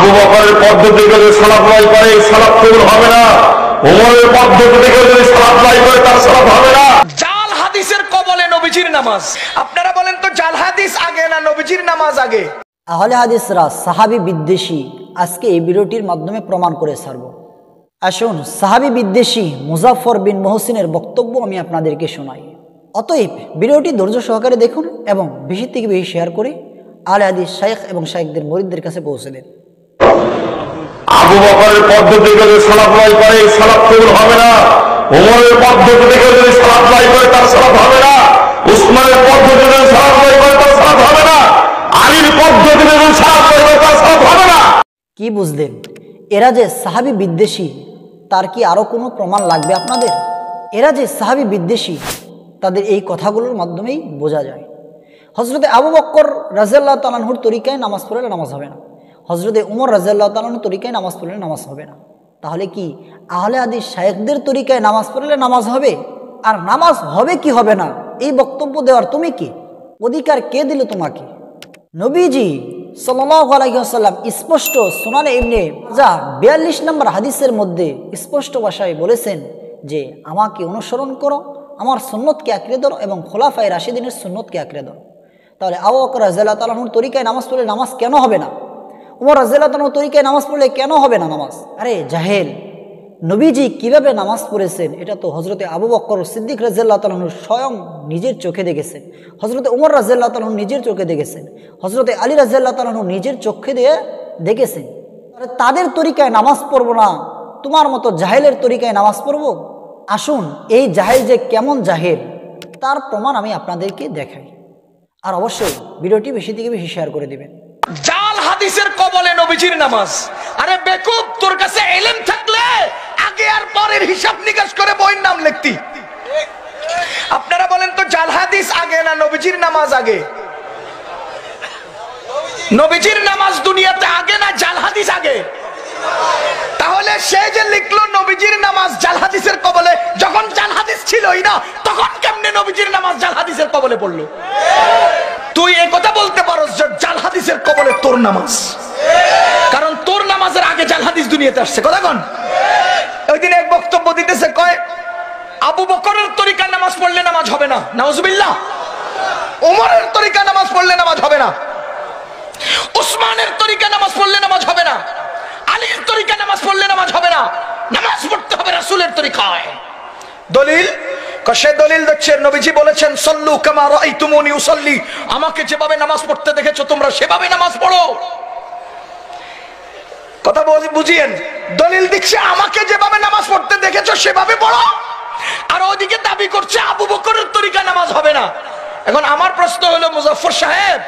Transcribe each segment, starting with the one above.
আবু বকরের পদ্ধতি করে সালাত আদায় করে সালাত কবুল হবে না, ওমরের পদ্ধতি থেকে যদি সালাত আদায় করে তার সালাত হবে না। জাল হাদিসের কবলে নবীজির নামাজ। আপনারা বলেন তো জাল হাদিস আগে না নবীজির নামাজ আগে? আহলে হাদিসরা সাহাবী বিদ্বেষী আজকে এই ভিডিওটির মাধ্যমে প্রমাণ করে ছাড়ব। আসুন সাহাবী বিদ্বেষী মুজাফফর বিন মুহসিনের বক্তব্য আমি আপনাদেরকে শোনাই। অতএব ভিডিওটি ধৈর্য সহকারে দেখুন এবং বেশি থেকে বেশি শেয়ার করে আহলে হাদিস শাইখ এবং শাইখদের মুরিদদের কাছে পৌঁছে দেন। আবু বকরের পদ্ধতি করে সালাত আদায় করে সালাত কবুল হবে না, ওমরের পদ্ধতি থেকে যদি সালাত আদায় করে তার সালাত হবে না, উসমানের পদ্ধতি থেকে সালাত আদায় করে তার সালাত হবে না, আলীর পদ্ধতি থেকে সালাত আদায় করে তার সালাত হবে না। কি বুঝলেন? এরা যে সাহাবী বিদ্বেষী তার কি আরো কোনো প্রমাণ লাগবে আপনাদের? এরা যে সাহাবী বিদ্বেষী তাদের এই কথাগুলোর মাধ্যমেই বোঝা যায়। হযরতে আবু বকর রাদিয়াল্লাহু তাআলা আনহুর তরিকায় নামাজ পড়লে নামাজ হবে না, হযরতে উমর রাদিয়াল্লাহু তাআলা আনহুর তরিকায় নামাজ পড়লে নামাজ হবে না। তাহলে কি আহলে হাদিস শাইখদের তরিকায় নামাজ পড়লে নামাজ হবে? আর নামাজ হবে কি হবে না এই বক্তব্য দেওয়ার তুমি কি অধিকার কে দিল তোমাকে? নবীজি সাল্লাল্লাহু আলাইহি ওয়াসাল্লাম স্পষ্ট সুনানে ইবনে মাজাহ 42 নম্বর হাদিসের মধ্যে স্পষ্ট ভাষায় বলেছেন যে আমাকে অনুসরণ করো, আমার সুন্নতকে আঁকড়ে ধরো এবং খোলাফায়ে রাশিদিনের সুন্নতকে আঁকড়ে ধরো। তাহলে আবু বকর রাদিয়াল্লাহু তাআলা আনহুর তরিকায় নামাজ পড়লে নামাজ কেন হবে না? উমর রাদিয়াল্লাহু তাআলার তরিকায় নামাজ পড়লে কেন হবে না নামাজ? আরে জাহেল, নবীজি কিভাবে নামাজ পড়েছেন এটা তো হযরতে আবু বকর সিদ্দিক রাদিয়াল্লাহু তাআলা আনহু স্বয়ং নিজের চোখে দেখেছেন, হযরতে উমর রাদিয়াল্লাহু তাআলা আনহু নিজের চোখে দেখেছেন, হযরতে আলী রাদিয়াল্লাহু তাআলা আনহু নিজের চোখে দিয়ে দেখেছেন। আরে তাদের তরিকায় নামাজ পড়ব না, তোমার মতো জাহেলের তরিকায় নামাজ পড়ব? আসুন এই জাহেল যে কেমন জাহেল তার প্রমাণ আমি আপনাদেরকে দেখাই। আর অবশ্যই ভিডিওটি বেশি থেকে বেশি শেয়ার করে দিবেন। জাল হাদিসের কবলে নবীজির নামাজ। আরে বেকুব, তোর কাছে ইলম থাকলে আগে আর পরের হিসাব নিকাশ করে বইয়ের নাম লিখতি। আপনারা বলেন তো জাল হাদিস আগে না নবীজির নামাজ আগে? নবীজির নামাজ দুনিয়াতে আগে না জাল হাদিস আগে? তাহলে সে যে লিখলো নবীজির নামাজ জাল হাদিসের কবলে, যখন জাল হাদিস ছিলই না তখন কেমনে নবীজির নামাজ জাল হাদিসের কবলে পড়লো? তুই এই কথা বলতে পারোস যে জাল হাদিসের কবলে তোর নামাজ, কারণ তোর নামাজের আগে জাল হাদিস দুনিয়াতে আসছে। কথা কোন? ওই দিন এক বক্তব্য দিতেছে, কয় আবু বকরের তরিকা নামাজ পড়লে নামাজ হবে না, নাউজুবিল্লাহ। ওমরের তরিকা নামাজ পড়লে নামাজ হবে না, উসমানের তরিকা নামাজ পড়লে নামাজ হবে না, আলীর তরিকা নামাজ পড়লে নামাজ হবে না, নামাজ পড়তে হবে রাসূলের তরিকায়। দলিল? সে দলিল দিচ্ছে নবীজি বলেছেন সল্লু কামা রাআইতুমুনি উসাল্লি, আমাকে যেভাবে নামাজ পড়তে দেখেছো তোমরা সেভাবে নামাজ পড়ো। কথা বুঝিয়েন? দলিল দিচ্ছে আমাকে যেভাবে নামাজ পড়তে দেখেছো সেভাবে পড়ো, আর ওদিকে দাবি করছে আবু বকরের তরিকা নামাজ হবে না। এখন আমার প্রশ্ন হলো, মুজাফফর সাহেব,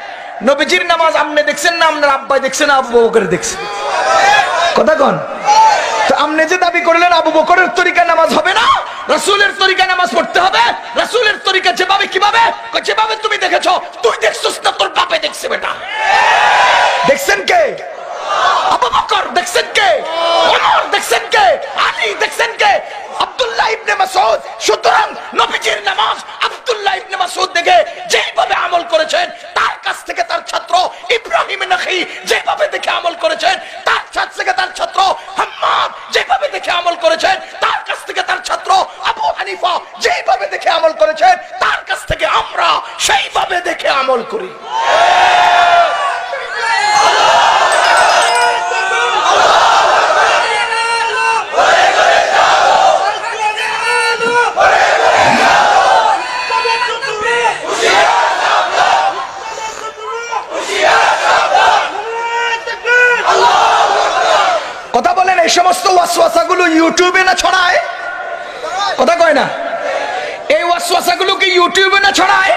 নবীজির নামাজ আপনি দেখছেন না আপনার আব্বাই দেখছেন না আবু বকর দেখছেন? কথা কোন? তো আপনি যে দাবি করলেন আবু বকরের তরিকা নামাজ হবে না, রাসূলের তরিকা নামাজ পড়তে হবে, রাসূলের তরিকা যেভাবে কিভাবে যেভাবে তুমি দেখেছো, তুই দেখছস না তোর বাপে দেখছে। বেটা দেখছেন কে? আবু বকর দেখছেন কে? ওমর দেখছেন কে? আলী দেখছেন কে? আব্দুল্লাহ ইবনে মাসউদ। সুতরাং নবীজির নামাজ আব্দুল্লাহ ইবনে মাসউদ দেখে যেভাবে আমল করেছেন, তার কাছ থেকে তার ছাত্র ইব্রাহিম নাখী যেভাবে দেখে আমল করেছেন, তার কাছ থেকে তার ছাত্র হাম্মাদ যেভাবে দেখে আমল করেছেন, তার কাছ থেকে তার ছাত্র আবু হানিফা যেভাবে দেখে আমল করেছেন, তার কাছ থেকে আমরা সেইভাবে দেখে আমল করি। কথা বলেন, এই সমস্ত ওয়াসওয়াসাগুলো ইউটিউবে না ছড়ায়? কথা কয় না? এই ওয়াসওয়াসাগুলো কি ইউটিউবে না ছড়ায়?